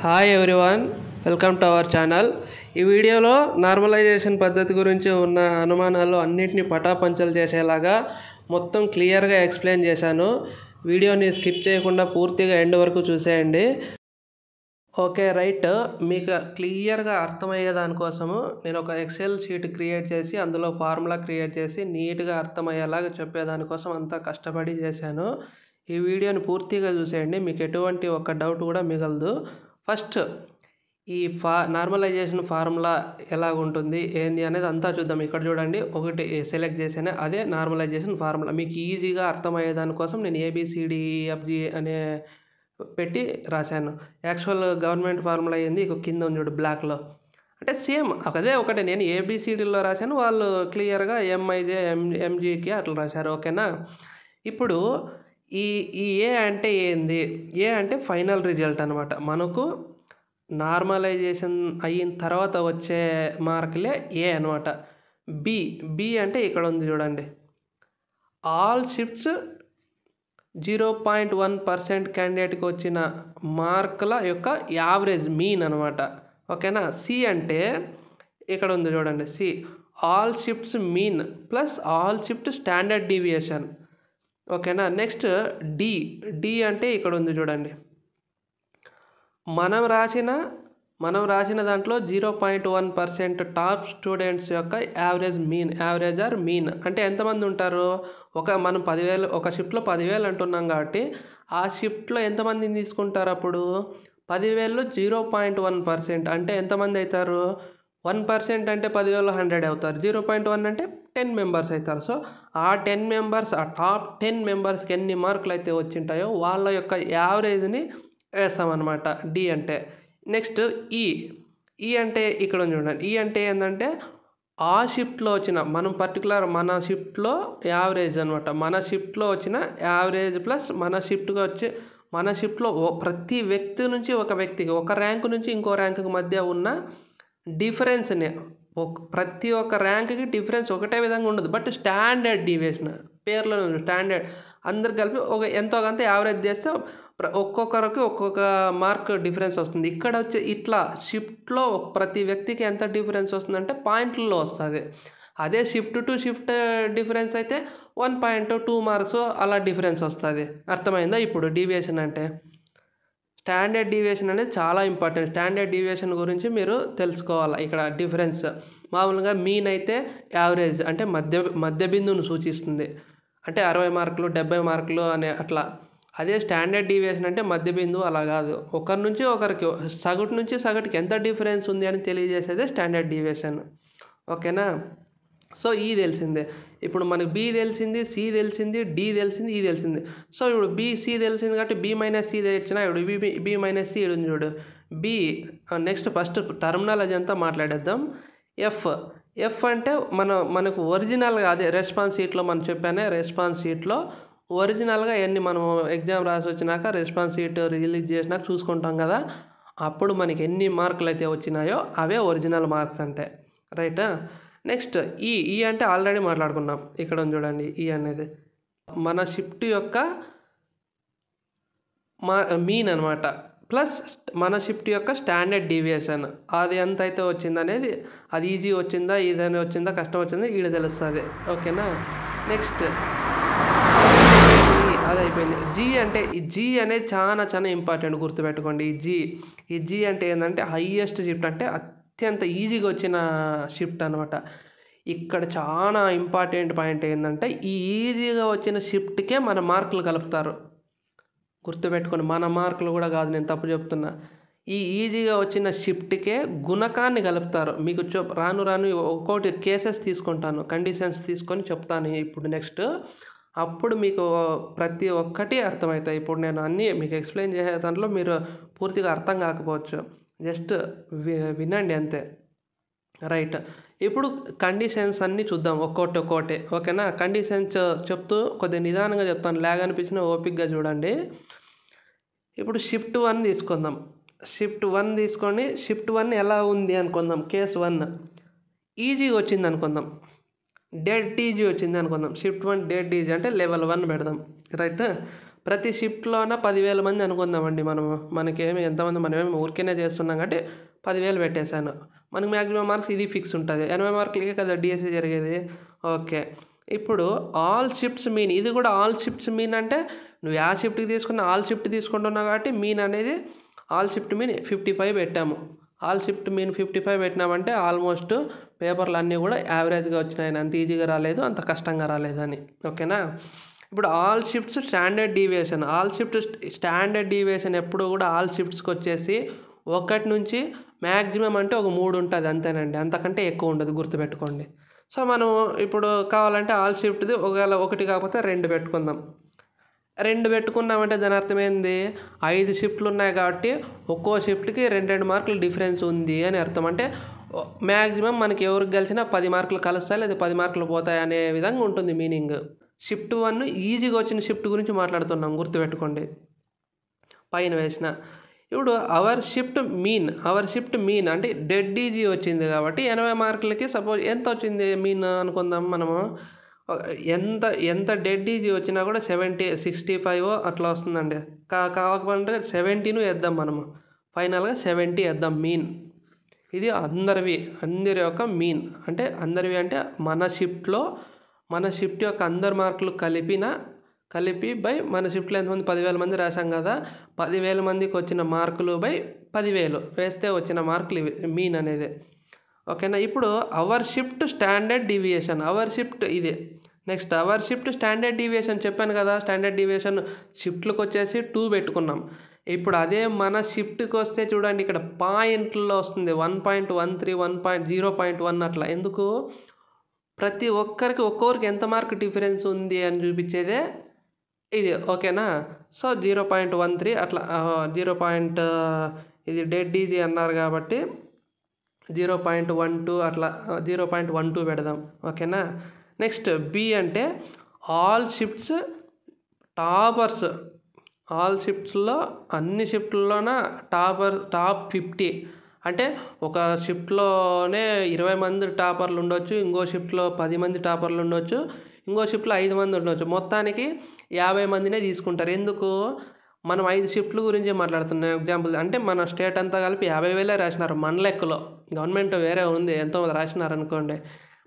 Hi everyone, welcome to our channel. ఈ వీడియోలో normalisation పద్ధతి గురించి ఉన్న అనుమానాలు అన్నింటినీ పటాపంచలు చేసేలాగా మొత్తం క్లియర్గా ఎక్స్ప్లెయిన్ చేశాను. వీడియోని స్కిప్ చేయకుండా పూర్తిగా ఎండ్ వరకు చూసేయండి. ఓకే రైట్, మీకు క్లియర్గా అర్థమయ్యే దానికోసము నేను ఒక ఎక్సెల్ షీట్ క్రియేట్ చేసి అందులో ఫార్ములా క్రియేట్ చేసి నీట్గా అర్థమయ్యేలాగా చెప్పేదానికోసం అంతా కష్టపడి చేశాను. ఈ వీడియోని పూర్తిగా చూసేయండి, మీకు ఎటువంటి ఒక డౌట్ కూడా మిగలదు. ఫస్ట్ ఈ నార్మలైజేషన్ ఫార్ములా ఎలాగుంటుంది ఏంది అనేది అంతా చూద్దాం. ఇక్కడ చూడండి, ఒకటి సెలెక్ట్ చేసాను, అదే నార్మలైజేషన్ ఫార్ములా. మీకు ఈజీగా అర్థమయ్యే దానికోసం నేను ABCDEFG అనే పెట్టి రాశాను. యాక్చువల్ గవర్నమెంట్ ఫార్ములా అయ్యింది కింద ఉంది చూడు బ్లాక్లో, అంటే సేమ్ అదే ఒకటే. నేను ABCDలో రాశాను, వాళ్ళు క్లియర్గా MIJ MGకి అట్లా రాశారు. ఓకేనా. ఇప్పుడు ఈ ఏ అంటే ఏంది? ఏ అంటే ఫైనల్ రిజల్ట్ అనమాట. మనకు నార్మలైజేషన్ అయిన తర్వాత వచ్చే మార్కులే ఏ అనమాట. బి అంటే ఇక్కడ ఉంది చూడండి, ఆల్ షిఫ్ట్స్ 0.1% క్యాండిడేట్కి వచ్చిన మార్కుల యొక్క యావరేజ్ మీన్ అనమాట. ఓకేనా. సి అంటే ఇక్కడ ఉంది చూడండి, C all shifts mean plus all shift standard deviation. ఓకేనా. నెక్స్ట్ డి అంటే ఇక్కడ ఉంది చూడండి, మనం రాసిన దాంట్లో 0.1% టాప్ స్టూడెంట్స్ యొక్క యావరేజ్ ఆర్ మీన్ అంటే ఎంతమంది ఉంటారు? మనం 10,000 ఒక షిఫ్ట్లో 10,000 అంటున్నాం కాబట్టి ఆ షిఫ్ట్లో ఎంతమందిని తీసుకుంటారు? అప్పుడు 10,000లో 0.1% అంటే ఎంతమంది అవుతారు? 1% అంటే 10,000లో 100 అవుతారు. 0.1 అంటే 10 మెంబర్స్ అవుతారు. సో ఆ 10 మెంబర్స్, ఆ టాప్ 10 మెంబర్స్కి ఎన్ని మార్కులు అయితే వచ్చింటాయో వాళ్ళ యొక్క యావరేజ్ని వేస్తామన్నమాట డి అంటే. నెక్స్ట్ ఈ అంటే ఇక్కడ ఉంది చూడండి, ఈ అంటే ఏంటంటే ఆ షిఫ్ట్లో వచ్చిన మన షిఫ్ట్లో యావరేజ్ అనమాట. మన షిఫ్ట్లో వచ్చిన యావరేజ్ ప్లస్ మన షిఫ్ట్లో ప్రతి వ్యక్తి నుంచి ఒక వ్యక్తికి, ఒక ర్యాంకు నుంచి ఇంకో ర్యాంకుకి మధ్య ఉన్న డిఫరెన్స్ని, ప్రతి ఒక్క ర్యాంక్కి డిఫరెన్స్ ఒకటే విధంగా ఉండదు, బట్ స్టాండర్డ్ డీవియేషన్ పేర్లో స్టాండర్డ్ అందరికి కలిపి ఎంతో కొంత యావరేజ్ చేస్తే ఒక్కొక్కరికి ఒక్కొక్క మార్క్ డిఫరెన్స్ వస్తుంది. ఇక్కడ వచ్చి ఇట్లా షిఫ్ట్లో ప్రతి వ్యక్తికి ఎంత డిఫరెన్స్ వస్తుందంటే పాయింట్లలో వస్తుంది. అదే షిఫ్ట్ టు షిఫ్ట్ డిఫరెన్స్ అయితే 1.2 మార్క్స్ అలా డిఫరెన్స్ వస్తుంది. అర్థమైందా? ఇప్పుడు డీవియేషన్ అంటే స్టాండర్డ్ డీవియేషన్ అనేది చాలా ఇంపార్టెంట్. స్టాండర్డ్ డీవియేషన్ గురించి మీరు తెలుసుకోవాలి. ఇక్కడ డిఫరెన్స్ మామూలుగా మీన్ అయితే యావరేజ్ అంటే మధ్య బిందువును సూచిస్తుంది, అంటే 60 మార్కులు 70 మార్కులు అనే అట్లా. అదే స్టాండర్డ్ డీవియేషన్ అంటే మధ్య బిందువు అలా కాదు, ఒకరి నుంచి ఒకరికి సగటు నుంచి సగటుకి ఎంత డిఫరెన్స్ ఉంది అని తెలియజేసేదే స్టాండర్డ్ డీవియేషన్. ఓకేనా. సో ఈ తెలిసిందే. ఇప్పుడు మనకు బి తెలిసింది, సి తెలిసింది, డి తెలిసింది, ఈ తెలిసింది. సో ఇప్పుడు సి తెలిసింది కాబట్టి B-C తెచ్చినా ఇప్పుడు B-C ఉంది చూడు, బి. నెక్స్ట్ ఫస్ట్ టర్మినాలజీ అంతా మాట్లాడేద్దాం. ఎఫ్ అంటే మనకు ఒరిజినల్గా అదే రెస్పాన్స్ షీట్లో మనం చెప్పానే, రెస్పాన్స్ షీట్లో ఒరిజినల్గా ఎన్ని మనం ఎగ్జామ్ రాసి వచ్చినాక రెస్పాన్స్ షీట్ రిలీజ్ చేసినాక చూసుకుంటాం కదా, అప్పుడు మనకి ఎన్ని మార్కులు అయితే వచ్చినాయో అవే ఒరిజినల్ మార్క్స్ అంటే. రైటా. నెక్స్ట్ ఈ అంటే ఆల్రెడీ మాట్లాడుకున్నాం. ఇక్కడ ఉంది చూడండి, ఈ అనేది మన షిఫ్ట్ యొక్క మీన్ అనమాట, ప్లస్ మన షిఫ్ట్ యొక్క స్టాండర్డ్ డీవియేషన్. అది ఎంత అయితే వచ్చిందనేది, అది ఈజీ వచ్చిందా, ఇదని వచ్చిందా, కష్టం వచ్చిందా ఈడ తెలుస్తుంది. ఓకేనా. నెక్స్ట్ అది అయిపోయింది. జీ అనేది చాలా ఇంపార్టెంట్, గుర్తుపెట్టుకోండి. ఈ జీ అంటే ఏంటంటే హైయెస్ట్ షిఫ్ట్, అంటే అత్యంత ఈజీగా వచ్చిన షిఫ్ట్ అనమాట. ఇక్కడ చాలా ఇంపార్టెంట్ పాయింట్ ఏంటంటే ఈ ఈజీగా వచ్చిన షిఫ్ట్కే మన మార్కులు కలుపుతారు. గుర్తుపెట్టుకోండి, మన మార్కులు కూడా కాదు, నేను తప్పు చెప్తున్నా. ఈ ఈజీగా వచ్చిన షిఫ్ట్కే గుణకాన్ని కలుపుతారు. మీకు రాను ఒక్కోటి కేసెస్ తీసుకుంటాను, కండిషన్స్ తీసుకొని చెప్తాను ఇప్పుడు నెక్స్ట్. అప్పుడు మీకు ప్రతి ఒక్కటి అర్థమవుతాయి. ఇప్పుడు నేను అన్నీ మీకు ఎక్స్ప్లెయిన్ చేసే దాంట్లో మీరు పూర్తిగా అర్థం కాకపోవచ్చు, జస్ట్ వినండి అంతే. రైట్. ఇప్పుడు కండిషన్స్ అన్నీ చూద్దాం ఒక్కోటి. ఓకేనా. కండిషన్స్ చెప్తూ కొద్దిగా నిదానంగా చెప్తాను, లాగ్ అనిపించిన ఓపిక్గా చూడండి. ఇప్పుడు షిఫ్ట్ 1 తీసుకుందాం. షిఫ్ట్ 1 తీసుకొని షిఫ్ట్ 1 ఎలా ఉంది అనుకుందాం. కేస్ 1 ఈజీగా వచ్చింది అనుకుందాం, డెడ్ ఈజీ వచ్చింది అనుకుందాం. షిఫ్ట్ 1 డెడ్ ఈజీ అంటే లెవెల్ 1 పెడదాం. రైట్. ప్రతి షిఫ్ట్లోన 10,000 మంది అనుకుందామండి మనము. మనకేమి ఎంతమంది మనమేమి ఊరికేనే చేస్తున్నాం కాబట్టి 10,000 పెట్టేశాను. మనకు మ్యాక్సిమం మార్క్స్ ఇది ఫిక్స్ ఉంటుంది. 80 మార్కులకే కదా డిఎస్సి జరిగేది. ఓకే. ఇప్పుడు ఆల్ షిఫ్ట్స్ మీన్, ఇది కూడా ఆల్ షిఫ్ట్స్ మీన్ అంటే నువ్వు యా షిఫ్ట్కి తీసుకున్నా ఆల్ షిఫ్ట్ తీసుకుంటున్నావు కాబట్టి మీన్ అనేది ఆల్ షిఫ్ట్ మీన్ 55 పెట్టాము. ఆల్ షిఫ్ట్ మీన్ 55 పెట్టినామంటే ఆల్మోస్ట్ పేపర్లు అన్నీ కూడా యావరేజ్గా వచ్చినాయని, అంత ఈజీగా రాలేదు, అంత కష్టంగా రాలేదని. ఓకేనా. ఇప్పుడు all shifts standard deviation. All shift standard deviation ఎప్పుడు కూడా ఆల్ షిఫ్ట్స్కి వచ్చేసి 1 నుంచి మ్యాక్సిమం అంటే ఒక 3 ఉంటుంది అంతేనండి, అంతకంటే ఎక్కువ ఉండదు, గుర్తుపెట్టుకోండి. సో మనం ఇప్పుడు కావాలంటే ఆల్ షిఫ్ట్ది ఒకవేళ 1 కాకపోతే 2 పెట్టుకుందాం. 2 పెట్టుకున్నామంటే దాని అర్థం ఏంది, 5 షిఫ్ట్లు ఉన్నాయి కాబట్టి ఒక్కో షిఫ్ట్కి 2 మార్కులు డిఫరెన్స్ ఉంది అని అర్థం. అంటే మ్యాక్సిమం మనకి ఎవరికి కలిసినా 10 మార్కులు కలుస్తాయి లేదా 10 మార్కులు పోతాయి అనే విధంగా ఉంటుంది మీనింగ్. షిఫ్ట్ 1 ఈజీగా వచ్చిన షిఫ్ట్ గురించి మాట్లాడుతున్నాం, గుర్తుపెట్టుకోండి. పైన వేసిన ఇప్పుడు అవర్ షిఫ్ట్ మీన్ అంటే డెడ్ ఈజీ వచ్చింది కాబట్టి 80 మార్కులకి సపోజ్ ఎంత వచ్చింది మీన్ అనుకుందాం మనము. ఎంత డెడ్ ఈజీ వచ్చినా కూడా 65 అట్లా వస్తుందండి. కాకపోతే 70 వేద్దాం మనము, ఫైనల్గా 70 వేద్దాం మీన్. ఇది అందరి యొక్క మీన్. అంటే అందరివి అంటే మన షిఫ్ట్ యొక్క అందరి మార్కులు కలిపి బై మన షిఫ్ట్లో ఎంతమంది 10,000 మంది రాశాం కదా, 10,000 మందికి వచ్చిన మార్కులు బై 10,000 వేస్తే వచ్చిన మార్కులు ఇవి మీన్ అనేది. ఓకేనా. ఇప్పుడు our shift standard deviation, our shift ఇది. Next our shift standard deviation చెప్పాను కదా, స్టాండర్డ్ డీవియేషన్ షిఫ్ట్లకు వచ్చేసి 2 పెట్టుకున్నాం. ఇప్పుడు అదే మన షిఫ్ట్కి వస్తే చూడండి ఇక్కడ పాయింట్లో వస్తుంది 1.13 0.1 అట్లా. ఎందుకు, ప్రతి ఒక్కొక్కరికి ఎంత మార్క్ డిఫరెన్స్ ఉంది అని చూపించేదే ఇది. ఓకేనా. సో 0.13 అట్లా ఇది డెడ్ ఈజీ అన్నారు కాబట్టి 0.12 అట్లా 0.12 పెడదాం. ఓకేనా. నెక్స్ట్ బి అంటే ఆల్ షిఫ్ట్స్ టాపర్స్. ఆల్ షిఫ్ట్స్లో అన్ని షిఫ్ట్లలోన టాప్ 50 అంటే ఒక షిఫ్ట్లోనే 20 మంది టాపర్లు ఉండొచ్చు, ఇంకో షిఫ్ట్లో 10 మంది టాపర్లు ఉండొచ్చు, ఇంకో షిఫ్ట్లో 5 మంది ఉండొచ్చు, మొత్తానికి 50 మందినే తీసుకుంటారు. ఎందుకు, మనం 5 షిఫ్ట్ల గురించి మాట్లాడుతున్నాం. ఎగ్జాంపుల్ అంటే మన స్టేట్ అంతా కలిపి 50,000 రాసినారు మన లెక్కలో. గవర్నమెంట్ వేరే ఉంది, ఎంతోమంది రాసినారు అనుకోండి.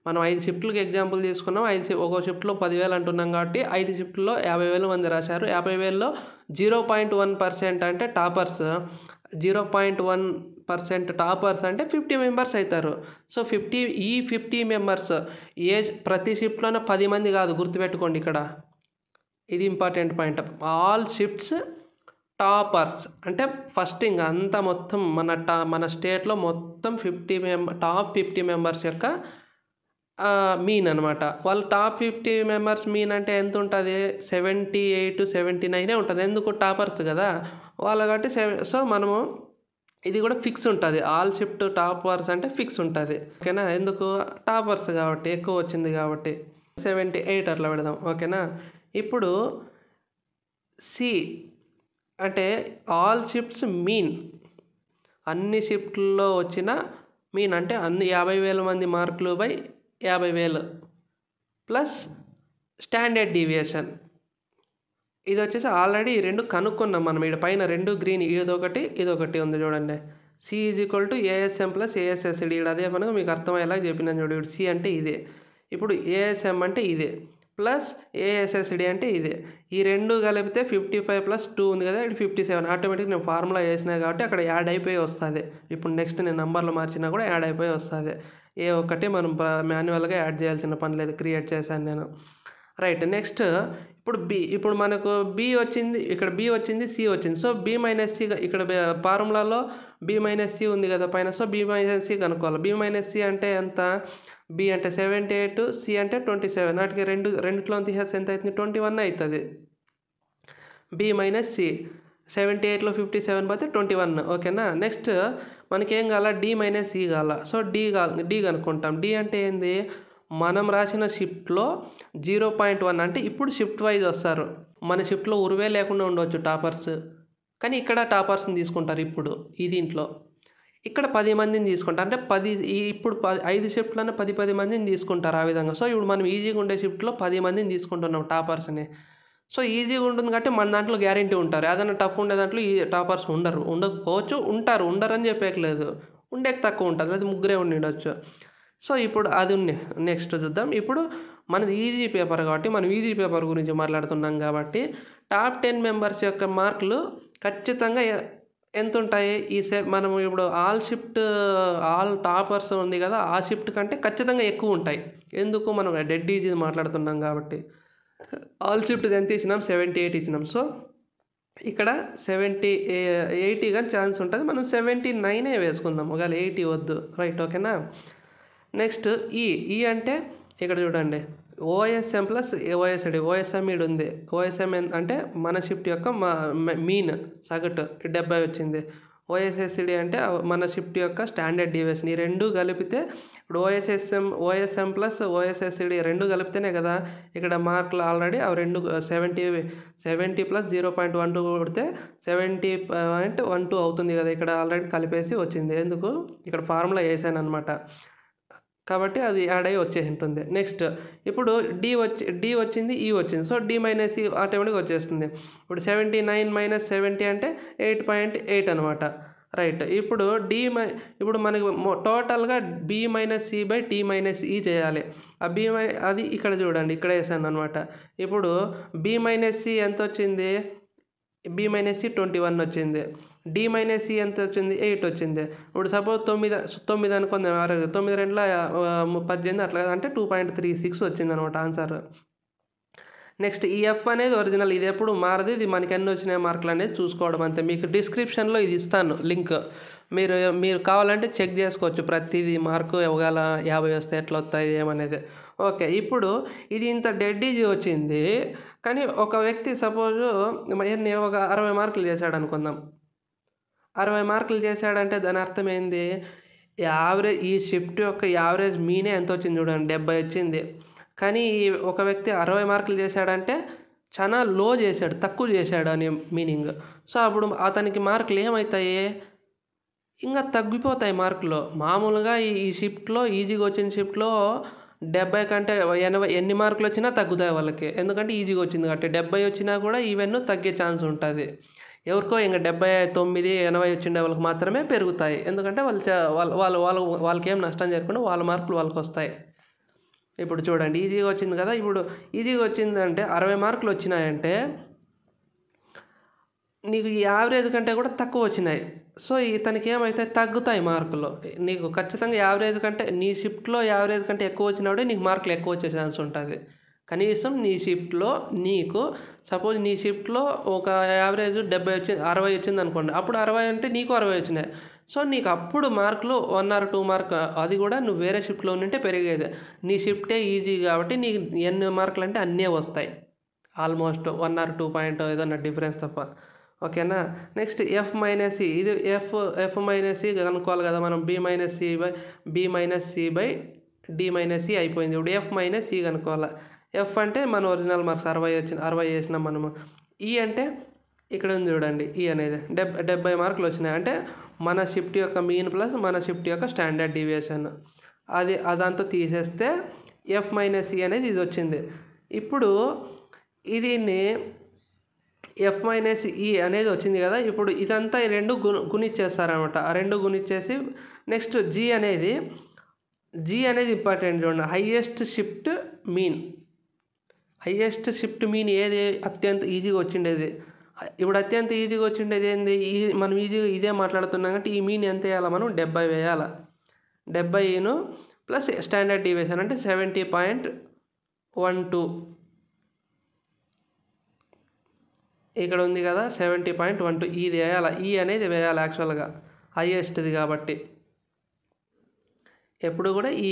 మనం 5 షిఫ్ట్లకి ఎగ్జాంపుల్ తీసుకున్నాం. ఒక్కో షిఫ్ట్లో 10,000 అంటున్నాం కాబట్టి 5 షిఫ్ట్లో 50,000 మంది రాశారు. 50,000లో 0.1% అంటే టాపర్స్. 0.1% టాపర్స్ అంటే 50 మెంబర్స్ అవుతారు. సో 50 మెంబర్స్ ప్రతి షిఫ్ట్లోనే 10 మంది కాదు, గుర్తుపెట్టుకోండి ఇక్కడ. ఇది important point. All shifts toppers అంటే ఫస్ట్ ఇంకా అంతా మొత్తం మన స్టేట్లో మొత్తం టాప్ 50 మెంబర్స్ యొక్క మీన్ అనమాట. వాళ్ళు టాప్ 50 మెంబర్స్ మీన్ అంటే ఎంత ఉంటుంది, 78 79 ఉంటుంది. ఎందుకు, టాపర్స్ కదా వాళ్ళు కాబట్టి. సో మనము ఇది కూడా ఫిక్స్ ఉంటుంది. ఆల్ షిఫ్ట్ టాపర్స్ అంటే ఫిక్స్ ఉంటుంది. ఓకేనా. ఎందుకు, టాపర్స్ కాబట్టి, ఎక్కువ వచ్చింది కాబట్టి 78 అట్లా పెడదాం. ఓకేనా. ఇప్పుడు సి అంటే ఆల్ షిఫ్ట్స్ మీన్, అన్ని షిఫ్ట్లో వచ్చిన మీన్ అంటే అన్ని 50,000 మంది మార్కులు బై 50,000 ప్లస్ స్టాండర్డ్ డీవియేషన్. ఇది వచ్చేసి ఆల్రెడీ ఈ 2 కనుక్కున్నాం మనం. ఇక్కడ పైన 2 గ్రీన్, ఇదొకటి ఉంది చూడండి. C = ASM plus ASSD. ఇక్కడ అదే పనుగా మీకు అర్థమయ్యేలా చెప్పినాను చూడు. ఇప్పుడు సి అంటే ఇదే, ఇప్పుడు ఏఎస్ఎం అంటే ఇదే, ప్లస్ ఏఎస్ఎస్డి అంటే ఇదే. ఈ 2 కలిపితే 55 + 2 ఉంది కదా, ఇక్కడ 57. ఆటోమేటిక్ నేను ఫార్ములా వేసినా కాబట్టి అక్కడ యాడ్ అయిపోయి వస్తుంది. ఇప్పుడు నెక్స్ట్ నేను నంబర్లు మార్చినా కూడా యాడ్ అయిపోయి వస్తుంది. ఏ ఒక్కటి మనం మాన్యువల్గా యాడ్ చేయాల్సిన పని లేదు, క్రియేట్ చేశాను నేను. రైట్. నెక్స్ట్ ఇప్పుడు మనకు బి వచ్చింది, ఇక్కడ బి వచ్చింది, సి వచ్చింది. సో బి - సి ఇక్కడ ఫార్ములాలో బి - సి ఉంది కదా పైన. సో బి - సి కనుక్కోవాలి. బి - సి అంటే ఎంత, బి అంటే 78, సి అంటే 27. నాటికి రెండిట్లో తీసేస్తే ఎంత అవుతుంది, 21 అవుతుంది. బి - సి 78లో 57 పోతే 21. ఓకేనా. నెక్స్ట్ మనకేం కావాలా, డి - సి కావాలా. సో డి కనుక్కుంటాం. డి అంటే ఏంది, మనం రాసిన షిఫ్ట్లో 0.1 అంటే ఇప్పుడు షిఫ్ట్ వైజ్ వస్తారు. మన షిఫ్ట్లో ఉరువే లేకుండా ఉండవచ్చు టాపర్స్, కానీ ఇక్కడ టాపర్స్ని తీసుకుంటారు. ఇప్పుడు ఈ దీంట్లో ఇక్కడ 10 మందిని తీసుకుంటారు. అంటే 5 షిఫ్ట్లను 10 మందిని తీసుకుంటారు ఆ విధంగా. సో ఇప్పుడు మనం ఈజీగా ఉండే షిఫ్ట్లో 10 మందిని తీసుకుంటున్నాం టాపర్స్ని. సో ఈజీగా ఉంటుంది కాబట్టి మన దాంట్లో గ్యారెంటీ ఉంటారు. ఏదైనా టఫ్ ఉండే దాంట్లో ఈ టాపర్స్ ఉండరు. ఉండకపోవచ్చు, ఉంటారు. ఉండరని చెప్పేయట్లేదు. ఉండేకి తక్కువ ఉంటుంది. అది ముగ్గురే ఉండిండొచ్చు. సో ఇప్పుడు అది నెక్స్ట్ చూద్దాం. ఇప్పుడు మనది ఈజీ పేపర్ కాబట్టి మనం ఈజీ పేపర్ గురించి మాట్లాడుతున్నాం కాబట్టి టాప్ 10 మెంబర్స్ యొక్క మార్కులు ఖచ్చితంగా ఎంత ఉంటాయి? మనం ఇప్పుడు ఆల్ టాపర్స్ ఉంది కదా, ఆ షిఫ్ట్ కంటే ఖచ్చితంగా ఎక్కువ ఉంటాయి. ఎందుకు? మనం డెడ్ ఈజీ మాట్లాడుతున్నాం కాబట్టి. ఆల్ షిఫ్ట్ ఎంత ఇచ్చినాం? 78 ఇచ్చినాం. సో ఇక్కడ 80 కానీ ఛాన్స్ ఉంటుంది. మనం 79 వేసుకుందాం, ఒకవేళ 80 వద్దు. రైట్, ఓకేనా? నెక్స్ట్ ఈ అంటే ఇక్కడ చూడండి, ఓఎస్ఎం ప్లస్ ఓఎస్డి. ఓఎస్ఎం ఈడు ఉంది. ఓఎస్ఎం అంటే మన షిఫ్ట్ యొక్క మీన్ సగటు 70 వచ్చింది. ఓఎస్ఎస్డి అంటే మన షిఫ్ట్ యొక్క స్టాండర్డ్ డీవియేషన్. ఈ రెండు కలిపితే ఇప్పుడు ఓఎస్ఎం ప్లస్ ఓఎస్ఎస్డి రెండు కలిపితేనే కదా ఇక్కడ మార్కులు ఆల్రెడీ అవి రెండు 70 ప్లస్ 0.12 కొడితే 70.12 అవుతుంది కదా. ఇక్కడ ఆల్రెడీ కలిపేసి వచ్చింది. ఎందుకు? ఇక్కడ ఫార్ములా వేసాను అనమాట కాబట్టి అది యాడ్ అయ్యి వచ్చేసి ఉంటుంది. నెక్స్ట్ ఇప్పుడు డి వచ్చింది, ఈ వచ్చింది. సో డి మైనస్ ఈ ఆటోమేటిక్గా వచ్చేస్తుంది. ఇప్పుడు 79 మైనస్ 70 అంటే 8.8 అనమాట. రైట్. ఇప్పుడు ఇప్పుడు మనకి టోటల్గా B minus C by T minus E చేయాలి. ఆ అది ఇక్కడ చూడండి, ఇక్కడ వేసాను అనమాట. ఇప్పుడు బి మైనస్ సి ఎంత వచ్చింది? బి మైనస్ సి 21 వచ్చింది. డి మైనస్ సి ఎంత వచ్చింది? 8 వచ్చింది. ఇప్పుడు సపోజ్ 9 అనుకుందాం. 9 2 18 అట్లా కదా, అంటే 2.36 వచ్చింది అనమాట ఆన్సర్. నెక్స్ట్ ఈ ఎఫ్ అనేది ఒరిజినల్. ఇది ఎప్పుడు మారదు. ఇది మనకి ఎన్ని వచ్చినాయి మార్కులు అనేది చూసుకోవడం అంతే. మీకు డిస్క్రిప్షన్లో ఇది ఇస్తాను లింక్. మీరు కావాలంటే చెక్ చేసుకోవచ్చు. ప్రతిదీ మార్కు ఇవ్వగల 50 వస్తే ఎట్లా వస్తాయి ఏమనేది. ఓకే, ఇప్పుడు ఇది ఇంత డెడ్ ఈజీ వచ్చింది. కానీ ఒక వ్యక్తి సపోజు ఒక 60 మార్కులు చేశాడు అనుకుందాం. 60 మార్కులు చేశాడంటే దాని అర్థం ఏంది? ఈ షిఫ్ట్ యొక్క యావరేజ్ మీనే ఎంత వచ్చింది చూడండి, 70 వచ్చింది. కానీ ఒక వ్యక్తి 60 మార్కులు చేశాడంటే చాలా లో చేశాడు, తక్కువ చేశాడు అని మీనింగ్. సో అప్పుడు అతనికి మార్కులు ఏమవుతాయి? ఇంకా తగ్గిపోతాయి మార్కులు. మామూలుగా ఈ షిఫ్ట్లో ఈజీగా వచ్చిన షిఫ్ట్లో 70 కంటే 80 ఎన్ని మార్కులు వచ్చినా తగ్గుతాయి వాళ్ళకి. ఎందుకంటే ఈజీగా వచ్చింది కాబట్టి. 70 వచ్చినా కూడా ఈవెన్ తగ్గే ఛాన్స్ ఉంటుంది. ఎవరికో ఇంకా 79, 80 వచ్చిండే వాళ్ళకి మాత్రమే పెరుగుతాయి. ఎందుకంటే వాళ్ళకి ఏం నష్టం జరగకుండా వాళ్ళ మార్కులు వాళ్ళకి వస్తాయి. ఇప్పుడు చూడండి, ఈజీగా వచ్చింది కదా. ఇప్పుడు ఈజీగా వచ్చిందంటే 60 మార్కులు వచ్చినాయంటే నీకు ఈ యావరేజ్ కంటే కూడా తక్కువ వచ్చినాయి. సో ఇతనికి ఏమైతే తగ్గుతాయి మార్కులు. నీకు ఖచ్చితంగా యావరేజ్ కంటే నీ షిఫ్ట్లో యావరేజ్ కంటే ఎక్కువ వచ్చినప్పుడే నీకు మార్కులు ఎక్కువ వచ్చే ఛాన్స్ ఉంటుంది. కనీసం నీ షిఫ్ట్లో నీకు సపోజ్ నీ షిఫ్ట్లో ఒక యావరేజ్ 70 వచ్చింది, 60 వచ్చింది అనుకోండి. అప్పుడు 60 అంటే నీకు 60 వచ్చినాయి. సో నీకు అప్పుడు మార్కులు 1 or 2 మార్క్, అది కూడా నువ్వు వేరే షిఫ్ట్లో ఉంటే పెరిగేది. నీ షిఫ్టే ఈజీ కాబట్టి నీకు ఎన్ని మార్కులు అంటే అన్నీ వస్తాయి. ఆల్మోస్ట్ 1 or 2 పాయింట్ ఏదన్నా డిఫరెన్స్ తప్ప. ఓకేనా? Next F minus C. ఇది ఎఫ్ మైనస్ సి కనుక్కోవాలి కదా మనం. B minus C by D minus C అయిపోయింది. ఇప్పుడు ఎఫ్ మైనస్ సి కనుక్కోవాలి. ఎఫ్ అంటే మన ఒరిజినల్ మార్క్స్ 60 చేసినాం మనము. ఈ అంటే ఇక్కడ ఉంది చూడండి, ఈ అనేది 70 మార్కులు వచ్చినాయి. అంటే మన షిఫ్ట్ యొక్క మీన్ ప్లస్ మన షిఫ్ట్ యొక్క స్టాండర్డ్ డీవియేషన్. అదంతా తీసేస్తే ఎఫ్ మైనస్ సి అనేది ఇది వచ్చింది. ఇప్పుడు దీన్ని ఎఫ్ మైనస్ ఈ అనేది వచ్చింది కదా. ఇప్పుడు ఇదంతా ఈ రెండు గుణిచ్చేస్తారనమాట. ఆ రెండు గుణిచ్చేసి నెక్స్ట్ జీ అనేది ఇంపార్టెంట్ చూడండి. హైయెస్ట్ షిఫ్ట్ మీన్ ఏది అత్యంత ఈజీగా వచ్చిండేది. ఇప్పుడు అత్యంత ఈజీగా వచ్చిండేది ఏంది? మనం ఈజీగా ఇదే మాట్లాడుతున్నాం కాబట్టి ఈ మీన్ ఎంత వేయాలి? మనం 70 వేయాలి. 70 ప్లస్ స్టాండర్డ్ డీవియేషన్ అంటే 70.12 ఇక్కడ ఉంది కదా, 70.12 ఇది వేయాలి. ఈ అనేది వేయాలి యాక్చువల్గా హైయెస్ట్ది కాబట్టి. ఎప్పుడు కూడా ఈ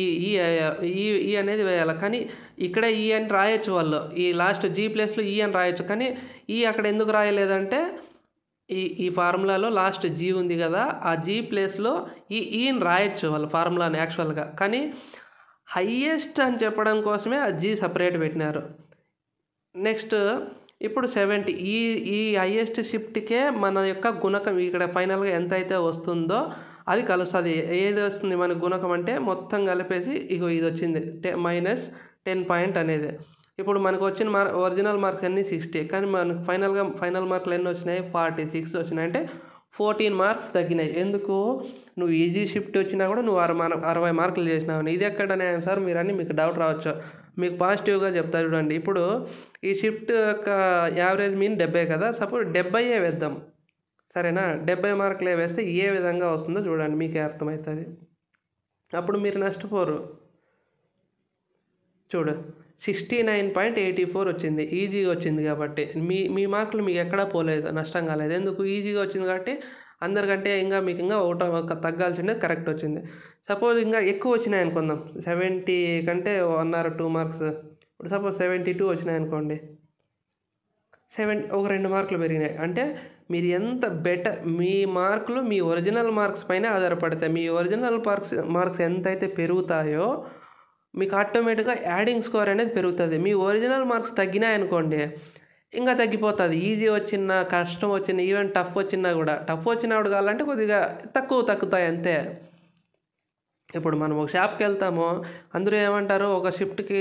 అనేది వేయాలి. కానీ ఇక్కడ ఈ అని రాయొచ్చు వాళ్ళు. ఈ లాస్ట్ జీ ప్లేస్లో ఈ అని రాయొచ్చు. కానీ ఈ అక్కడ ఎందుకు రాయలేదంటే ఈ ఫార్ములాలో లాస్ట్ జీ ఉంది కదా, ఆ జీ ప్లేస్లో ఈని రాయొచ్చు వాళ్ళు ఫార్ములాని యాక్చువల్గా. కానీ హైయెస్ట్ అని చెప్పడం కోసమే ఆ జీ సపరేట్ పెట్టినారు. నెక్స్ట్ ఇప్పుడు 70 ఈ హైయెస్ట్ షిఫ్ట్కే మన యొక్క గుణకం ఇక్కడ ఫైనల్గా ఎంత అయితే వస్తుందో అది కలుస్తుంది. ఏది వస్తుంది మన గుణకం అంటే మొత్తం కలిపేసి ఇది వచ్చింది -10 పాయింట్ అనేది. ఇప్పుడు మనకు వచ్చిన ఒరిజినల్ మార్క్స్ అన్నీ 60, కానీ మనకు ఫైనల్ మార్కులు ఎన్ని వచ్చినాయి? 46 వచ్చినాయి. అంటే 14 మార్క్స్ తగ్గినాయి. ఎందుకు? నువ్వు ఈజీ షిఫ్ట్ వచ్చినా కూడా నువ్వు 60 మార్కులు చేసినావు. ఇది ఎక్కడ న్యాయం సార్ మీరని మీకు డౌట్ రావచ్చు. మీకు పాజిటివ్గా చెప్తా చూడండి. ఇప్పుడు ఈ షిఫ్ట్ యొక్క యావరేజ్ మీన్ 70 కదా, సపోజ్ 70 వేద్దాం, సరేనా? 70 మార్కులే వేస్తే ఏ విధంగా వస్తుందో చూడండి, మీకే అర్థమవుతుంది. అప్పుడు మీరు నష్టపోరు. చూడు 69.84 వచ్చింది, ఈజీగా వచ్చింది కాబట్టి. మీ మార్కులు మీకు ఎక్కడా పోలేదు, నష్టం కాలేదు. ఎందుకు? ఈజీగా వచ్చింది కాబట్టి అందరికంటే మీకు ఇంకా ఒకటి తగ్గాల్సిందే, కరెక్ట్ వచ్చింది. సపోజ్ ఇంకా ఎక్కువ వచ్చినాయి అనుకుందాం, 70 కంటే 1 or 2 మార్క్స్, ఇప్పుడు సపోజ్ 72 వచ్చినాయి అనుకోండి, ఒక 2 మార్కులు పెరిగినాయి. అంటే మీరు ఎంత బెటర్, మీ మార్కులు మీ ఒరిజినల్ మార్క్స్ పైన ఆధారపడతాయి. మీ ఒరిజినల్ మార్క్స్ ఎంతైతే పెరుగుతాయో మీకు ఆటోమేటిక్గా యాడింగ్ స్కోర్ అనేది పెరుగుతుంది. మీ ఒరిజినల్ మార్క్స్ తగ్గినాయి అనుకోండి, ఇంకా తగ్గిపోతుంది. ఈజీ వచ్చినా, కష్టం వచ్చినా, ఈవెన్ టఫ్ వచ్చినా కూడా, టఫ్ వచ్చినప్పుడు కావాలంటే కొద్దిగా తగ్గుతాయి అంతే. ఇప్పుడు మనం ఒక షాప్కి వెళ్తాము, అందరూ ఏమంటారు, ఒక షిఫ్ట్కి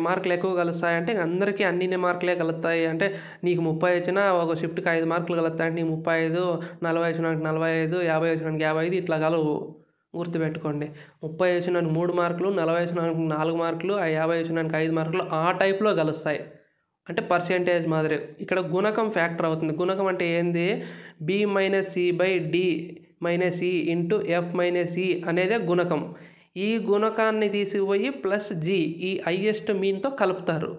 మార్కులు ఎక్కువ కలుస్తాయంటే అందరికీ అన్ని మార్కులే కలుస్తాయి. అంటే నీకు 30 వచ్చినా ఒక షిఫ్ట్కి 5 మార్కులు కలుస్తాయి అంటే నీకు 35, 40 వచ్చినానికి 45, 50 వచ్చినానికి 55 ఇట్లా కలవు. గుర్తుపెట్టుకోండి. 30 వచ్చినానికి 3 మార్కులు, 40 వచ్చినానికి 4 మార్కులు, 50 వచ్చినానికి 5 మార్కులు ఆ టైప్లో కలుస్తాయి. అంటే పర్సెంటేజ్ మాదిరి. ఇక్కడ గుణకం ఫ్యాక్టర్ అవుతుంది. గుణకం అంటే ఏంది? B-C/D - E into F - E అనేదే గుణకం. ఈ గుణకాన్ని తీసుకుపోయి +G ఈ హైయెస్ట్ మీన్తో కలుపుతారు.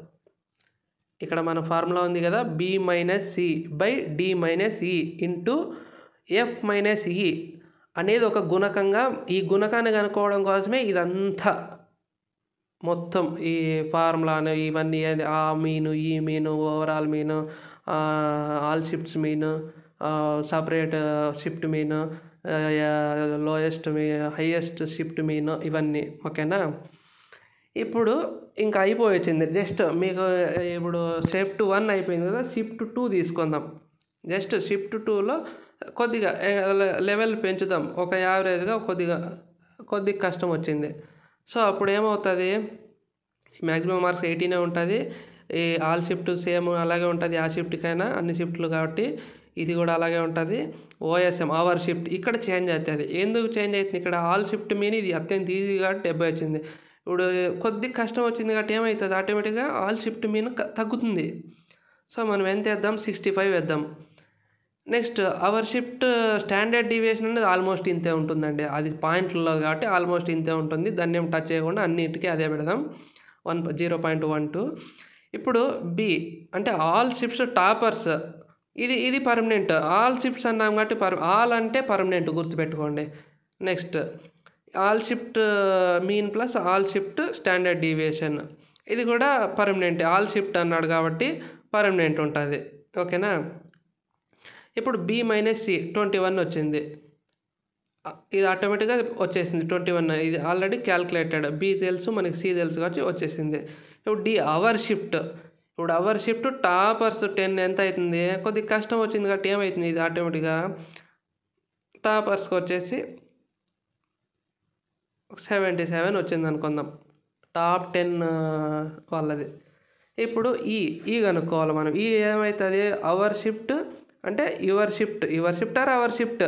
ఇక్కడ మన ఫార్ములా ఉంది కదా, B-C/D - E into F - E అనేది ఒక గుణకంగా, ఈ గుణకాన్ని కనుక్కోవడం కోసమే ఇదంతా మొత్తం ఈ ఫార్ములా ఇవన్నీ, ఆ మీను, ఈ mean, overall mean, all shifts mean, separate shift mean, lowest highest shift mean, ఇవన్నీ. ఓకేనా? ఇప్పుడు ఇంకా అయిపోయింది. జస్ట్ మీకు ఇప్పుడు షిఫ్ట్ 1 అయిపోయింది కదా, షిఫ్ట్ 2 తీసుకుందాం. జస్ట్ షిఫ్ట్ 2లో కొద్దిగా లెవెల్ పెంచుదాం. ఒక యావరేజ్గా కొద్దిగా కష్టం వచ్చింది. సో అప్పుడు ఏమవుతుంది? మ్యాక్సిమం మార్క్స్ 18 ఉంటుంది. ఈ ఆల్ షిఫ్ట్ సేమ్ అలాగే ఉంటుంది, ఆ షిఫ్ట్కైనా అన్ని షిఫ్ట్లు కాబట్టి ఇది కూడా అలాగే ఉంటుంది. OSM అవర్ షిఫ్ట్ ఇక్కడ చేంజ్ అవుతుంది. ఎందుకు చేంజ్ అవుతుంది? ఇక్కడ ఆల్ షిఫ్ట్ మీన్ ఇది అత్యంత ఈజీ కాబట్టి 70 వచ్చింది. ఇప్పుడు కొద్దిగా కష్టం వచ్చింది కాబట్టి ఏమవుతుంది? ఆటోమేటిక్గా ఆల్ షిఫ్ట్ మీన్ తగ్గుతుంది. సో మనం ఎంత వేద్దాం? 65 వేద్దాం. Next our shift standard deviation అనేది ఆల్మోస్ట్ ఇంతే ఉంటుందండి. అది పాయింట్లలో కాబట్టి ఆల్మోస్ట్ ఇంతే ఉంటుంది. దాన్ని ఏం టచ్ చేయకుండా అన్నిటికీ అదే పెడదాం, 0.12. ఇప్పుడు B అంటే ఆల్ షిఫ్ట్స్ టాపర్స్, ఇది పర్మనెంట్. ఆల్ షిఫ్ట్స్ అన్నాం కాబట్టి ఆల్ అంటే పర్మనెంట్, గుర్తుపెట్టుకోండి. Next all shift mean plus all shift standard deviation, ఇది కూడా పర్మనెంట్. ఆల్ షిఫ్ట్ అన్నాడు కాబట్టి పర్మనెంట్ ఉంటుంది. ఓకేనా? ఇప్పుడు B - C 21 వచ్చింది. ఇది ఆటోమేటిక్గా వచ్చేసింది 21. ఇది ఆల్రెడీ క్యాల్కులేటెడ్. B తెలుసు మనకి, C తెలుసు కాబట్టి వచ్చేసింది. ఇప్పుడు D అవర్ షిఫ్ట్. ఇప్పుడు అవర్ షిఫ్ట్ టాపర్స్ 10 ఎంత అవుతుంది? కొద్దిగా కష్టం వచ్చింది కాబట్టి ఏమవుతుంది? ఇది ఆటోమేటిక్గా టాపర్స్కి వచ్చేసి 77 వచ్చింది అనుకుందాం, టాప్ 10 వాళ్ళది. ఇప్పుడు ఈ కనుక్కోవాలి మనం. ఈ ఏమవుతుంది? అవర్ షిఫ్ట్ అంటే your shift or our shift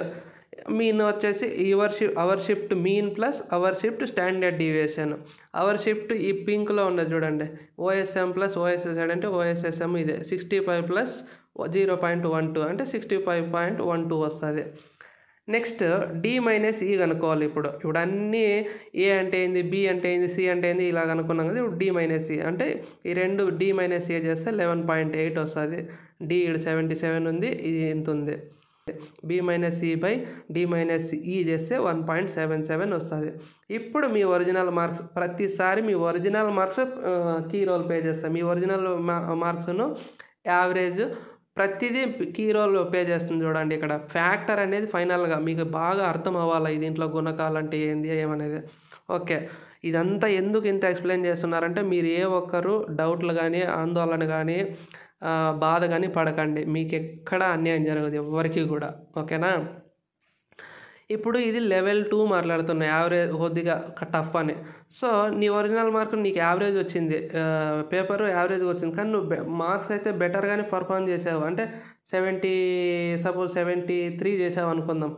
mean వచ్చేసి our shift mean plus our shift standard deviation. Our shift ఈ పింక్లో ఉన్నది చూడండి, OSM ప్లస్ OSSZ అంటే OSSM ఇదే. 65 ప్లస్ 0.12 అంటే 65.12 వస్తుంది. నెక్స్ట్ D - E కనుక్కోవాలి. ఇప్పుడు అన్నీ A అంటే ఏంది, B అంటే ఏంది, C అంటే ఏంది ఇలా కనుక్కున్నాం కదా. ఇప్పుడు D - E అంటే ఈ రెండు D - E చేస్తే 11.8 వస్తుంది. D ఇక్కడ 77 ఉంది, ఇది ఎంత ఉంది. B - C/D - E చేస్తే 1.77 వస్తుంది. ఇప్పుడు మీ ఒరిజినల్ మార్క్స్, ప్రతిసారి మీ original marks key role play చేస్తాయి. మీ ఒరిజినల్ మార్క్స్ను యావరేజ్ ప్రతిదీ కీ రోల్ ప్లే చేస్తుంది. చూడండి ఇక్కడ ఫ్యాక్టర్ అనేది ఫైనల్గా మీకు బాగా అర్థం అవ్వాలి. దీంట్లో గుణకాలు అంటే ఏంది ఏమనేది. ఓకే, ఇదంతా ఎందుకు ఇంత ఎక్స్ప్లెయిన్ చేస్తున్నారంటే మీరు ఏ ఒక్కరు డౌట్లు కానీ, ఆందోళన కానీ, బాధ కానీ పడకండి. మీకు ఎక్కడ అన్యాయం జరగదు ఎవరికి కూడా. ఓకేనా? ఇప్పుడు ఇది లెవెల్ 2 మాట్లాడుతున్నా యావరేజ్ కొద్దిగా టఫ్ అని. సో నీ ఒరిజినల్ మార్క్ నీకు యావరేజ్ వచ్చింది, పేపర్ యావరేజ్గా వచ్చింది, కానీ నువ్వు మార్క్స్ అయితే బెటర్గానే పర్ఫామ్ చేసావు. అంటే 73 చేసావు అనుకుందాం.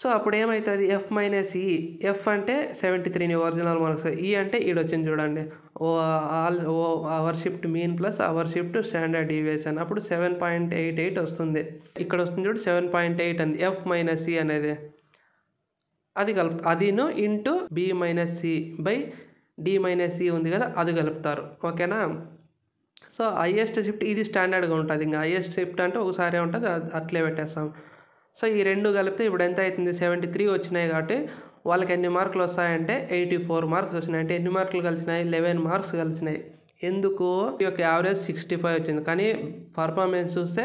సో అప్పుడు ఏమవుతుంది, F మైనస్ ఈ. ఎఫ్ అంటే 73 నీ ఒరిజినల్ మార్క్స్, ఈ అంటే ఈడొచ్చింది చూడండి, our shift mean plus our shift standard deviation. అప్పుడు 7.88 వస్తుంది. ఇక్కడ వస్తుంది చూడు 7.8 అంది, F మైనస్ సి అనేది. అది అదిను into B minus C by D minus C ఉంది కదా, అది కలుపుతారు. ఓకేనా. సో హైయెస్ట్ షిఫ్ట్ ఇది స్టాండర్డ్గా ఉంటుంది. ఇంకా హైయెస్ట్ షిఫ్ట్ అంటే ఒకసారి ఉంటుంది, అట్లే పెట్టేస్తాం. సో ఈ రెండు కలిపితే ఇప్పుడు ఎంత అవుతుంది, 73 వచ్చినాయి కాబట్టి వాళ్ళకి ఎన్ని మార్కులు వస్తాయంటే 84 మార్క్స్ వచ్చినాయి. అంటే ఎన్ని మార్కులు కలిసినాయి, 11 మార్క్స్ కలిసినాయి. ఎందుకు, ఈ యొక్క యావరేజ్ 65 వచ్చింది, కానీ పర్ఫార్మెన్స్ చూస్తే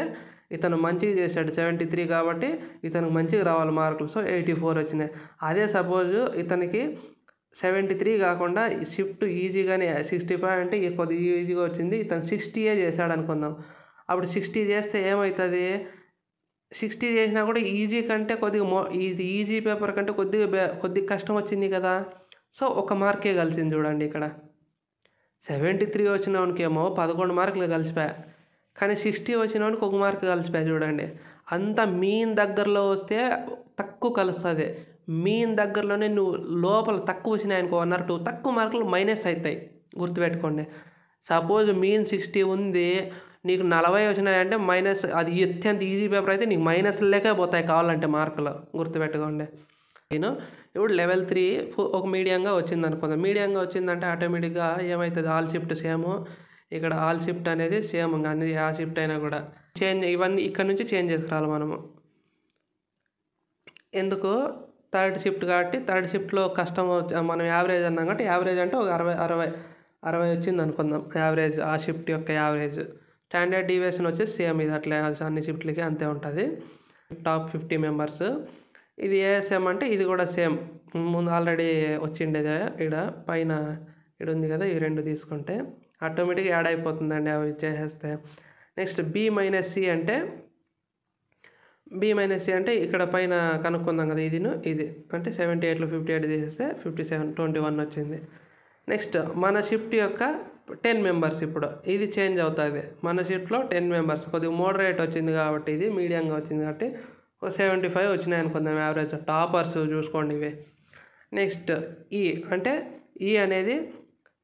ఇతను మంచిగా చేశాడు 73 కాబట్టి ఇతనికి మంచిగా రావాలి మార్కులు. సో 84 వచ్చినాయి. అదే సపోజ్ ఇతనికి 73 కాకుండా షిఫ్ట్ ఈజీగానే 65 అంటే కొద్దిగా ఈజీగా వచ్చింది, ఇతను 60 చేశాడు అనుకుందాం. అప్పుడు 60 చేస్తే ఏమవుతుంది, 60 చేసినా కూడా ఈజీ కంటే కొద్దిగా ఇది ఈజీ పేపర్ కంటే కొద్దిగా కష్టం వచ్చింది కదా. సో ఒక మార్కే కలిసింది చూడండి ఇక్కడ. 73 వచ్చినవానికేమో 11 మార్కులు కలిసిపోయా, కానీ 60 వచ్చినవానికి ఒక మార్క్ కలిసిపోయా చూడండి. అంత మీన్ దగ్గరలో వస్తే తక్కువ కలుస్తుంది. మీన్ దగ్గరలోనే నువ్వు లోపల తక్కువ వచ్చినాయి అనుకో 1 or 2 తక్కువ మార్కులు మైనస్ అవుతాయి, గుర్తుపెట్టుకోండి. సపోజ్ మీన్ 60 ఉంది, నీకు 40 వచ్చినాయంటే మైనస్, అది అత్యంత ఈజీ పేపర్ అయితే నీకు మైనస్లేకే పోతాయి కావాలంటే మార్కులు, గుర్తుపెట్టుకోండి. నేను ఇప్పుడు లెవెల్ 3 ఒక మీడియంగా వచ్చింది అనుకుందాం. మీడియంగా వచ్చిందంటే ఆటోమేటిక్గా ఏమవుతుంది, ఆల్ షిఫ్ట్ సేమ్, ఇక్కడ ఆల్ షిఫ్ట్ అనేది సేమ్, అన్ని ఆ షిఫ్ట్ అయినా కూడా చేంజ్, ఇవన్నీ ఇక్కడ నుంచి చేంజ్ చేసుకురావాలి మనము. ఎందుకు, థర్డ్ షిఫ్ట్ కాబట్టి థర్డ్ షిఫ్ట్లో కష్టం మనం యావరేజ్ అన్నాం కాబట్టి యావరేజ్ అంటే ఒక 60 వచ్చింది అనుకుందాం యావరేజ్, ఆ షిఫ్ట్ యొక్క యావరేజ్. స్టాండర్డ్ డీవియేషన్ వచ్చేసి సేమ్, ఇది అట్లా అన్ని షిఫ్ట్లకి అంతే ఉంటుంది. Top 50 members. ఇది ఏఎస్ఎం అంటే ఇది కూడా సేమ్, ముందు ఆల్రెడీ వచ్చిండేదే. ఇక్కడ పైన ఇక్కడ ఉంది కదా, ఈ రెండు తీసుకుంటే ఆటోమేటిక్గా యాడ్ అయిపోతుందండి అవి చేసేస్తే. నెక్స్ట్ B మైనస్ సి అంటే ఇక్కడ పైన కనుక్కుందాం కదా, ఇది అంటే 78లో 58 తీసేస్తే 57, 21 వచ్చింది. నెక్స్ట్ మన షిఫ్ట్ యొక్క 10 మెంబర్స్, ఇప్పుడు ఇది చేంజ్ అవుతుంది. మన షిఫ్ట్లో 10 మెంబర్స్ కొద్దిగా మోడరేట్ వచ్చింది కాబట్టి, ఇది మీడియంగా వచ్చింది కాబట్టి ఒక 75 వచ్చినాయి అనుకుందాం యావరేజ్. టాపర్స్ చూసుకోండి ఇవి. నెక్స్ట్ ఈ అంటే ఈ అనేది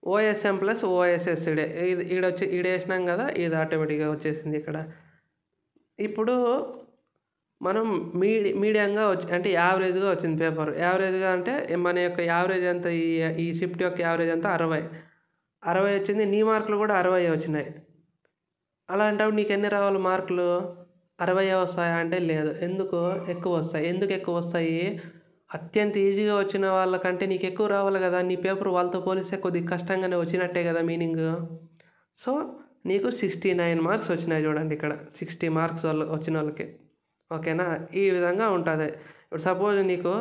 ఓఎస్ఎం ప్లస్ ఓఎస్ఎస్ ఈడ వేసినాం కదా, ఇది ఆటోమేటిక్గా వచ్చేసింది ఇక్కడ. ఇప్పుడు మనం మీడియంగా అంటే యావరేజ్గా వచ్చింది పేపర్. యావరేజ్గా అంటే మన యొక్క యావరేజ్ ఎంత, ఈ షిఫ్ట్ యొక్క యావరేజ్ అంతా 60 వచ్చింది. నీ మార్కులు కూడా 60 వచ్చినాయి. అలాంటప్పుడు నీకు ఎన్ని రావాలి మార్కులు, 60 వస్తాయా అంటే లేదు. ఎందుకు ఎక్కువ వస్తాయి, ఎందుకు ఎక్కువ వస్తాయి, అత్యంత ఈజీగా వచ్చిన వాళ్ళకంటే నీకు ఎక్కువ రావాలి కదా. నీ పేపర్ వాళ్ళతో పోలిస్తే కొద్దిగా కష్టంగానే వచ్చినట్టే కదా మీనింగ్. సో నీకు 69 మార్క్స్ వచ్చినాయి చూడండి ఇక్కడ, 60 మార్క్స్ వచ్చిన వాళ్ళకి. ఓకేనా, ఈ విధంగా ఉంటుంది. ఇప్పుడు సపోజ్ నీకు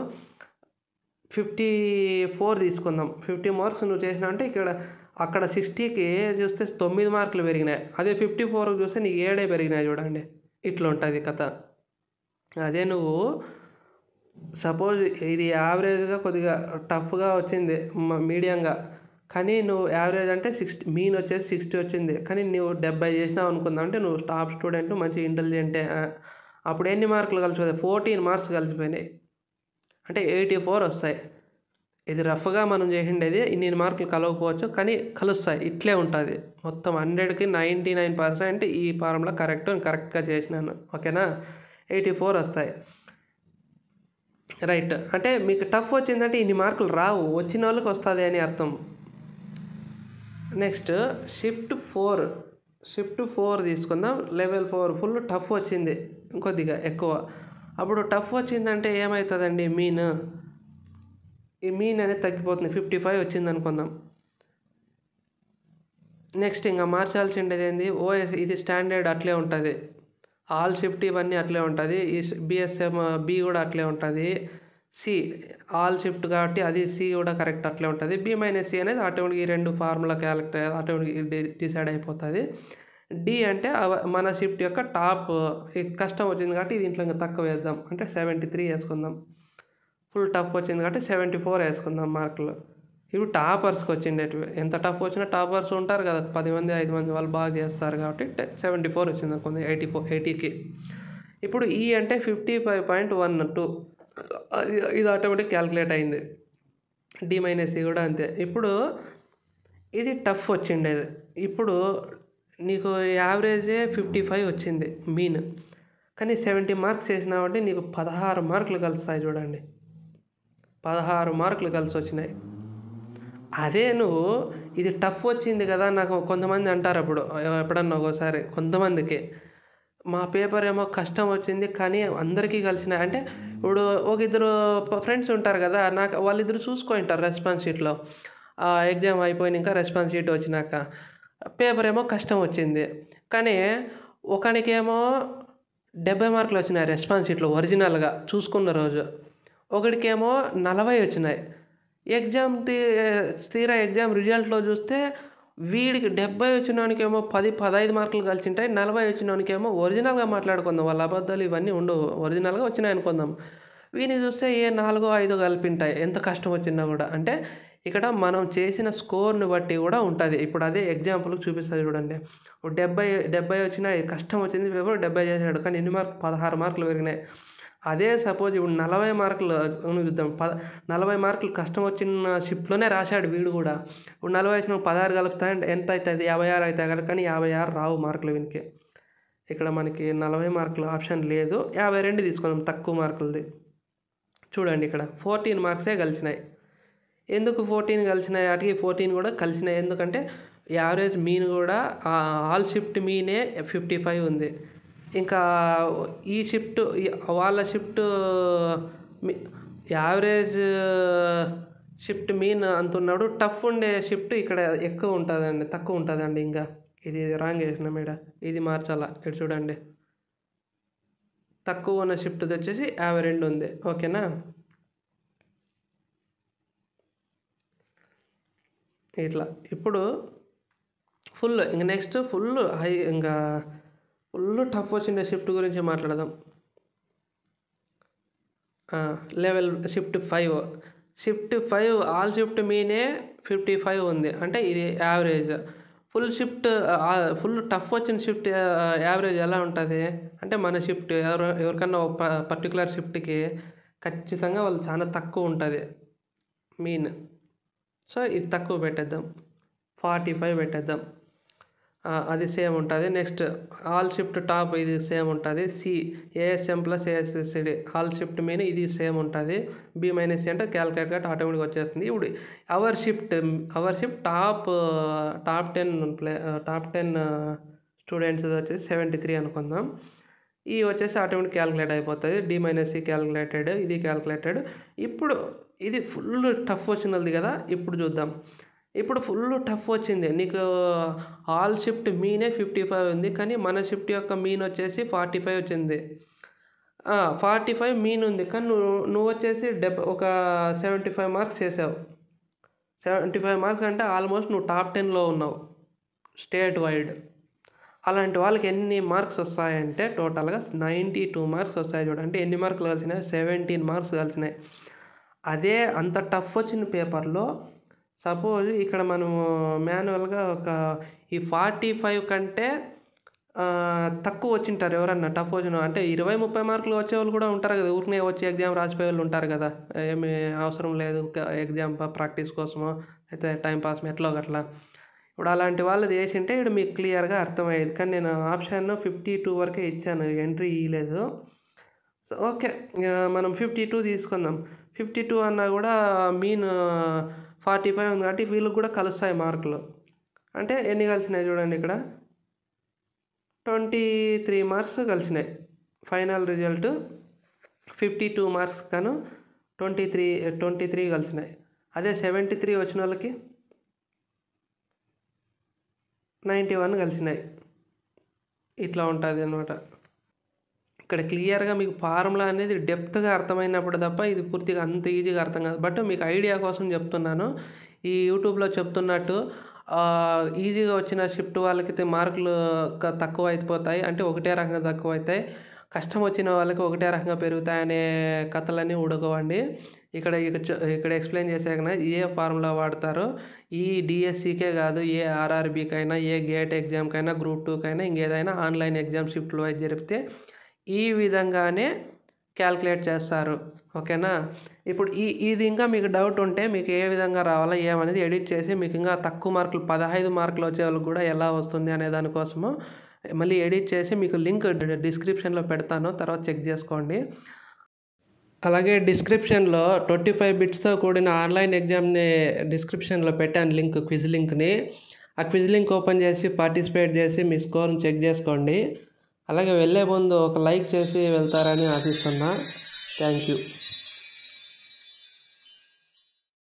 54 తీసుకుందాం, 50 మార్క్స్ నువ్వు చేసినావు అంటే అక్కడ 60కి చూస్తే 9 మార్కులు పెరిగినాయి. అదే 54కి చూస్తే నీకు 7 పెరిగినాయి చూడండి. ఇట్లా ఉంటుంది కథ. అదే నువ్వు సపోజ్ ఇది యావరేజ్గా కొద్దిగా టఫ్గా వచ్చింది మీడియంగా, కానీ నువ్వు యావరేజ్ అంటే 60, మీన్ వచ్చేసి 60 వచ్చింది, కానీ నువ్వు 70 చేసినావు అనుకుందాం అంటే నువ్వు టాప్ స్టూడెంట్, మంచి ఇంటెలిజెంటే. అప్పుడు ఎన్ని మార్కులు కలిసిపోతాయి, 14 మార్క్స్ కలిసిపోయినాయి, అంటే 84 వస్తాయి. ఇది రఫ్గా మనం చేసిండేది, ఇన్ని మార్కులు కలవకపోవచ్చు కానీ కలుస్తాయి. ఇట్లే ఉంటుంది మొత్తం. 100కి 99% ఈ ఫార్ములా కరెక్ట్గా చేసినాను. ఓకేనా, 84 వస్తాయి. రైట్, అంటే మీకు టఫ్ వచ్చిందంటే ఇన్ని మార్కులు రావు, వచ్చిన వాళ్ళకి వస్తుంది అని అర్థం. నెక్స్ట్ షిఫ్ట్ 4 తీసుకుందాం. లెవెల్ 4 ఫుల్ టఫ్ వచ్చింది, కొద్దిగా ఎక్కువ. అప్పుడు టఫ్ వచ్చిందంటే ఏమవుతుందండి, ఈ మీన్ అనేది తగ్గిపోతుంది. 55 వచ్చింది అనుకుందాం. నెక్స్ట్ ఇంకా మార్చాల్సిండేది ఏంది, ఓఎస్ ఇది స్టాండర్డ్ అట్లే ఉంటుంది. ఆల్ షిఫ్ట్ ఇవన్నీ అట్లే ఉంటుంది. ఈ బిఎస్ఎం బి కూడా అట్లే ఉంటుంది. సి ఆల్ షిఫ్ట్ కాబట్టి అది సి కూడా కరెక్ట్ అట్లే ఉంటుంది. B మైనస్ సి అనేది ఆటోమేటిక్ ఈ రెండు ఫార్ములా క్యాలిక్యులేట్ ఆటోమేటిక్ డిసైడ్ అయిపోతుంది. డి అంటే మన షిఫ్ట్ యొక్క టాప్ కష్టం వచ్చింది కాబట్టి దీంట్లో ఇంకా తక్కువ వేద్దాం, అంటే 73 వేసుకుందాం. ఫుల్ టఫ్ వచ్చింది కాబట్టి 74 వేసుకుందాం మార్కులు. ఇవి టాపర్స్కి వచ్చిండేటివి. ఎంత టఫ్ వచ్చినా టాపర్స్ ఉంటారు కదా, 10 మంది 5 మంది వాళ్ళు బాగా చేస్తారు కాబట్టి 74 వచ్చింది అనుకుంది 80కి. ఇప్పుడు ఈ అంటే 55.12 ఇది ఆటోమేటిక్ క్యాల్కులేట్ అయింది. డి మైనస్ ఈ కూడా అంతే. ఇప్పుడు ఇది టఫ్ వచ్చిండేది. ఇప్పుడు నీకు యావరేజే 55 వచ్చింది మీన్, కానీ 70 మార్క్స్ వేసినావంటే నీకు 16 మార్కులు కలుస్తాయి చూడండి. 16 మార్కులు కలిసి వచ్చినాయి. అదే నువ్వు ఇది టఫ్ వచ్చింది కదా, నాకు కొంతమంది అంటారు అప్పుడు ఎప్పుడన్నా ఒకసారి కొంతమందికి, మా పేపర్ ఏమో కష్టం వచ్చింది కానీ అందరికీ కలిసినాయి అంటే, ఇప్పుడు ఒక ఇద్దరు ఫ్రెండ్స్ ఉంటారు కదా, నాకు వాళ్ళిద్దరు చూసుకుంటారు రెస్పాన్స్ షీట్లో. ఎగ్జామ్ అయిపోయినాక రెస్పాన్స్ షీట్ వచ్చినాక పేపర్ ఏమో కష్టం వచ్చింది, కానీ ఒకనికేమో 70 మార్కులు వచ్చినాయి రెస్పాన్స్ షీట్లో ఒరిజినల్గా చూసుకున్న రోజు, ఒకడికేమో 40 వచ్చినాయి. తీరా ఎగ్జామ్ రిజల్ట్లో చూస్తే వీడికి 70 వచ్చినోనికేమో 10-15 మార్కులు కలిసింటాయి, 40 వచ్చినోనికేమో ఒరిజినల్గా మాట్లాడుకుందాం, వాళ్ళ అబద్ధాలు ఇవన్నీ ఉండవు, ఒరిజినల్గా వచ్చినాయి అనుకుందాం. వీనికి చూస్తే 4-5 కలిపింటాయి ఎంత కష్టం వచ్చినా కూడా. అంటే ఇక్కడ మనం చేసిన స్కోర్ని బట్టి కూడా ఉంటుంది. ఇప్పుడు అదే ఎగ్జాంపుల్కి చూపిస్తుంది చూడండి. 70 వచ్చినాయి, కష్టం వచ్చింది పేపర్ 70 చేశాడు, కానీ ఎన్ని మార్కులు 16 మార్కులు పెరిగినాయి. అదే సపోజ్ ఇప్పుడు 40 మార్కులు చూద్దాం, 40 మార్కులు కష్టం వచ్చిన షిఫ్ట్లోనే రాశాడు వీడు కూడా. ఇప్పుడు 40 వచ్చిన 16 కలుపుతాయంటే ఎంత అవుతుంది, 56 అవుతాయి కదా, కానీ 56 రావు మార్కులు వీనికి. ఇక్కడ మనకి 40 మార్కులు ఆప్షన్ లేదు, 52 తీసుకుందాం తక్కువ మార్కులది. చూడండి ఇక్కడ 14 మార్క్సే కలిసినాయి. ఎందుకు 14 కలిసినాయి? వాటికి 14 కూడా కలిసినాయి, ఎందుకంటే యావరేజ్ మీన్ కూడా ఆల్ షిఫ్ట్ మీనే 55 ఉంది. ఇంకా ఈ షిఫ్ట్ వాళ్ళ షిఫ్ట్ యావరేజ్ షిఫ్ట్ మీన్ అంటున్నాడు, టఫ్ ఉండే షిఫ్ట్ ఇక్కడ ఎక్కువ ఉంటుందండి, తక్కువ ఉంటుందండి. ఇంకా ఇది రాంగ్ చేసిన మేడ, ఇది మార్చాలా. ఇక్కడ చూడండి, తక్కువ ఉన్న షిఫ్ట్ వచ్చేసి 52 ఉంది. ఓకేనా, ఇట్లా. ఇప్పుడు ఫుల్ ఇంక నెక్స్ట్ ఫుల్ హై, ఇంకా ఫుల్ టఫ్ వచ్చిన షిఫ్ట్ గురించి మాట్లాడదాం. లెవెల్ షిఫ్ట్ 5 ఆల్ షిఫ్ట్ మీనే 55 ఉంది, అంటే ఇది యావరేజ్. ఫుల్ టఫ్ వచ్చిన షిఫ్ట్ యావరేజ్ ఎలా ఉంటుంది అంటే, మన షిఫ్ట్ ఎవరికన్నా ఒక పర్టికులర్ షిఫ్ట్కి ఖచ్చితంగా వాళ్ళు చాలా తక్కువ ఉంటుంది మీన్. సో ఇది తక్కువ పెట్టేద్దాం, 45 పెట్టేద్దాం, అది సేమ్ ఉంటుంది. నెక్స్ట్ ఆల్ షిఫ్ట్ టాప్ ఇది సేమ్ ఉంటుంది. ASM plus ASSCD all shift mean ఇది సేమ్ ఉంటుంది. బి మైనస్ సి అంటే క్యాల్కులేట్ కాబట్టి ఆటోమేటిక్గా వచ్చేస్తుంది. ఇప్పుడు అవర్ షిఫ్ట్ టాప్ 10 స్టూడెంట్స్ వచ్చేసి 73 అనుకుందాం. ఈ వచ్చేసి ఆటోమేటిక్ క్యాల్కులేట్ అయిపోతుంది. డి మైనస్ సి క్యాల్కులేటెడ్, ఇది క్యాల్కులేటెడ్. ఇప్పుడు ఇది ఫుల్ టఫ్ వచ్చినది కదా, ఇప్పుడు చూద్దాం. ఇప్పుడు ఫుల్ టఫ్ వచ్చింది నీకు, ఆల్ షిఫ్ట్ మీనే 55 ఉంది, కానీ మన షిఫ్ట్ యొక్క మీన్ వచ్చేసి 45 వచ్చింది. 45 మీన్ ఉంది, కానీ నువ్వు వచ్చేసి ఒక 75 మార్క్స్ చేసావు. 75 మార్క్స్ అంటే ఆల్మోస్ట్ నువ్వు టాప్ 10లో ఉన్నావు స్టేట్ వైడ్. అలాంటి వాళ్ళకి ఎన్ని మార్క్స్ వస్తాయంటే టోటల్గా 92 మార్క్స్ వస్తాయి. చూడండి ఎన్ని మార్కులు కలిసినాయి, 17 మార్క్స్ కలిసినాయి. అదే అంత టఫ్ వచ్చిన పేపర్లో సపోజ్ ఇక్కడ మనము మాన్యువల్గా ఈ 45 కంటే తక్కువ వచ్చింటారు ఎవరన్నా టఫ్ వచ్చిన, అంటే 20-30 మార్కులు వచ్చేవాళ్ళు కూడా ఉంటారు కదా, ఊరికనే వచ్చి ఎగ్జామ్ రాసిపోయే వాళ్ళు ఉంటారు కదా, ఏమి అవసరం లేదు ఎగ్జామ్ ప్రాక్టీస్ కోసమో అయితే టైంపాస్ ఎట్లో అట్లా. ఇప్పుడు అలాంటి వాళ్ళది వేసింటే ఇప్పుడు మీకు క్లియర్గా అర్థమయ్యేది. కానీ నేను ఆప్షన్ 52 వరకే ఇచ్చాను, ఎంట్రీ ఇవ్వలేదు. సో ఓకే, మనం 52 తీసుకుందాం. 52 అన్నా కూడా మీన్ 45 ఉంది కాబట్టి వీళ్ళకి కూడా కలుస్తాయి మార్కులు. అంటే ఎన్ని కలిసినాయి చూడండి, ఇక్కడ 23 మార్క్స్ కలిసినాయి. ఫైనల్ రిజల్ట్ 52 మార్క్స్ కాను 23 కలిసినాయి. అదే 73 వచ్చిన వాళ్ళకి 91 కలిసినాయి. ఇట్లా ఉంటుంది అన్నమాట. ఇక్కడ క్లియర్గా మీకు ఫార్ములా అనేది డెప్త్గా అర్థమైనప్పుడు తప్ప ఇది పూర్తిగా అంత ఈజీగా అర్థం కాదు. బట్ మీకు ఐడియా కోసం చెప్తున్నాను. ఈ యూట్యూబ్లో చెప్తున్నట్టు ఈజీగా వచ్చిన షిఫ్ట్ వాళ్ళకి మార్కులు తక్కువ అయిపోతాయి, అంటే ఒకటే రకంగా తక్కువ అవుతాయి. కష్టం వచ్చిన వాళ్ళకి ఒకటే రకంగా పెరుగుతాయనే కథలన్నీ ఉడకవండి. ఇక్కడ ఎక్స్ప్లెయిన్ చేశాక ఏ ఫార్ములా వాడతారో ఈ డిఎస్సికే కాదు, ఏ ఆర్ఆర్బీకైనా, ఏ గేట్ ఎగ్జామ్కైనా, గ్రూప్ 2కైనా, ఇంకేదైనా ఆన్లైన్ ఎగ్జామ్ షిఫ్ట్లు వైజ్ జరిపితే ఈ విధంగానే క్యాల్కులేట్ చేస్తారు. ఓకేనా? ఇప్పుడు ఇది ఇంకా మీకు డౌట్ ఉంటే మీకు ఏ విధంగా రావాలా ఏమనేది ఎడిట్ చేసి మీకు ఇంకా తక్కువ మార్కులు 15 మార్కులు వచ్చే వాళ్ళకి కూడా ఎలా వస్తుంది అనే దానికోసము మళ్ళీ ఎడిట్ చేసి మీకు లింక్ డిస్క్రిప్షన్లో పెడతాను, తర్వాత చెక్ చేసుకోండి. అలాగే డిస్క్రిప్షన్లో 25 బిట్స్తో కూడిన ఆన్లైన్ ఎగ్జామ్ని డిస్క్రిప్షన్లో పెట్టాను లింక్, క్విజ్ లింక్ని. ఆ క్విజ్ లింక్ ఓపెన్ చేసి పార్టిసిపేట్ చేసి మీ స్కోర్ని చెక్ చేసుకోండి. అలాగే వెళ్ళే ముందు ఒక లైక్ చేసి వెళ్తారని ఆశిస్తున్నా. Thank you.